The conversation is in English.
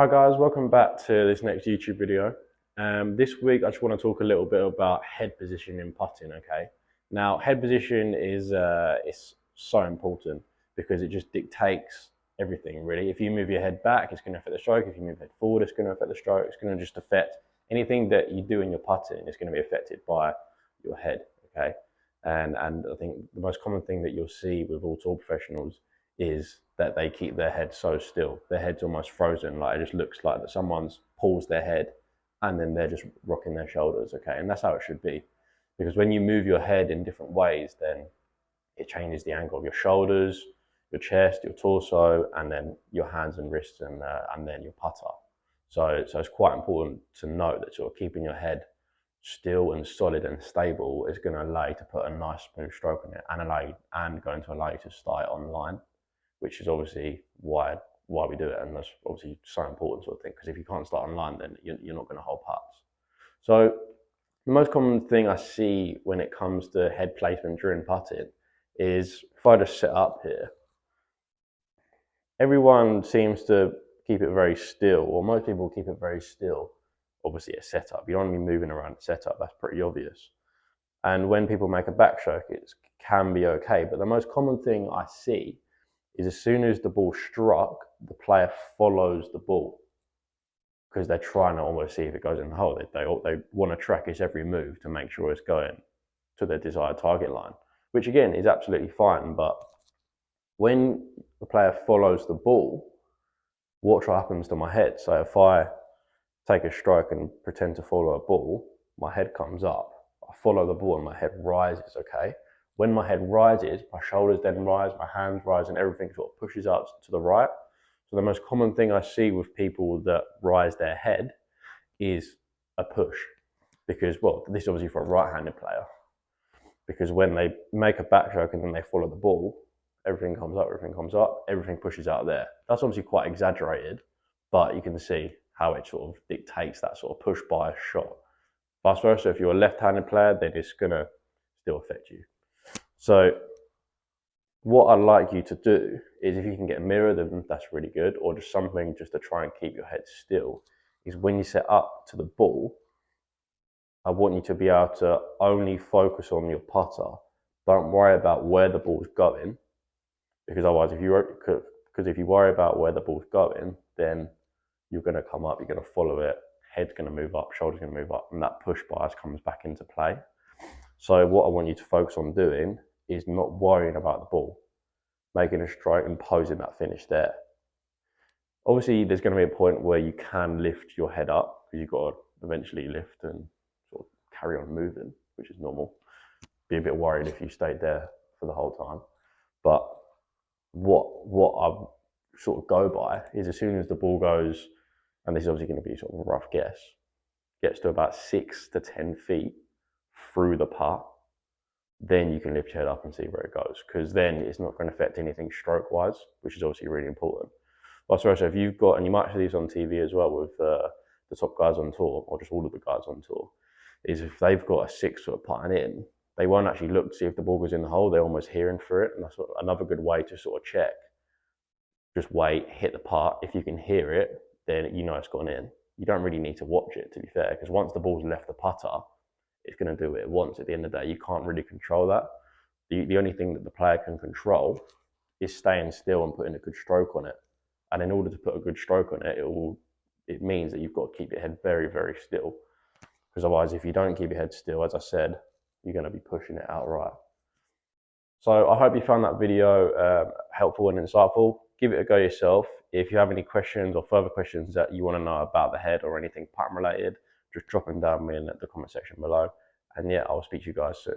Hi guys, welcome back to this next YouTube video. This week I just want to talk a little bit about head position in putting, okay? Now, head position is so important because it just dictates everything really. If you move your head back, it's going to affect the stroke. If you move your head forward, it's going to affect the stroke. It's going to just affect anything that you do in your putting is going to be affected by your head, okay? And I think the most common thing that you'll see with all tour professionals is that they keep their head so still. Their head's almost frozen. Like it just looks like that someone's paused their head and then they're just rocking their shoulders. Okay. And that's how it should be. Because when you move your head in different ways, then it changes the angle of your shoulders, your chest, your torso, and then your hands and wrists and then your putter. So it's quite important to note that sort of keeping your head still and solid and stable is going to allow you to put a nice smooth stroke on it and going to allow you to start it online, which is obviously why we do it, and that's obviously so important sort of thing. Because if you can't start online, then you're not going to hold putts. So the most common thing I see when it comes to head placement during putting is if I just sit up here, everyone seems to keep it very still, or most people keep it very still. Obviously, a setup. You don't want to be moving around a setup. That's pretty obvious. And when people make a backstroke, it can be okay. But the most common thing I see is as soon as the ball struck, the player follows the ball because they're trying to almost see if it goes in the hole. They want to track its every move to make sure it's going to their desired target line, which again is absolutely fine. But when the player follows the ball, what happens to my head? So if I take a stroke and pretend to follow a ball, my head comes up. I follow the ball and my head rises, okay? When my head rises, my shoulders then rise, my hands rise, and everything sort of pushes up to the right. So the most common thing I see with people that rise their head is a push. Because, well, this is obviously for a right-handed player. Because when they make a backstroke and then they follow the ball, everything comes up, everything pushes out there. That's obviously quite exaggerated, but you can see how it sort of dictates that sort of push by shot. Vice versa, if you're a left-handed player, then it's going to still affect you. So what I'd like you to do is, if you can get a mirror, then that's really good, or just something just to try and keep your head still, is when you set up to the ball, I want you to be able to only focus on your putter. Don't worry about where the ball's going, because otherwise if you worry about where the ball's going, then you're going to come up, you're going to follow it, head's going to move up, shoulders going to move up, and that push bias comes back into play. So what I want you to focus on doing is not worrying about the ball, making a stroke and posing that finish there. Obviously, there's going to be a point where you can lift your head up, because you've got to eventually lift and sort of carry on moving, which is normal. Be a bit worried if you stayed there for the whole time. But what I sort of go by is, as soon as the ball goes, and this is obviously going to be sort of a rough guess, gets to about 6 to 10 feet through the putt, then you can lift your head up and see where it goes, because then it's not going to affect anything stroke-wise, which is obviously really important. Vice versa, if you've got, and you might see these on TV as well with the top guys on tour, or just all of the guys on tour, is if they've got a 6-foot putting in, they won't actually look to see if the ball goes in the hole, they're almost hearing for it, and that's another good way to sort of check. Just wait, hit the putt. If you can hear it, then you know it's gone in. You don't really need to watch it, to be fair, because once the ball's left the putter, it's going to do what it wants. At the end of the day, you can't really control that. The only thing that the player can control is staying still and putting a good stroke on it. And in order to put a good stroke on it, it means that you've got to keep your head very, very still. Because otherwise, if you don't keep your head still, as I said, you're going to be pushing it outright. So I hope you found that video helpful and insightful. Give it a go yourself. If you have any questions or further questions that you want to know about the head or anything pattern related, just drop them down in the comment section below. And yeah, I'll speak to you guys soon.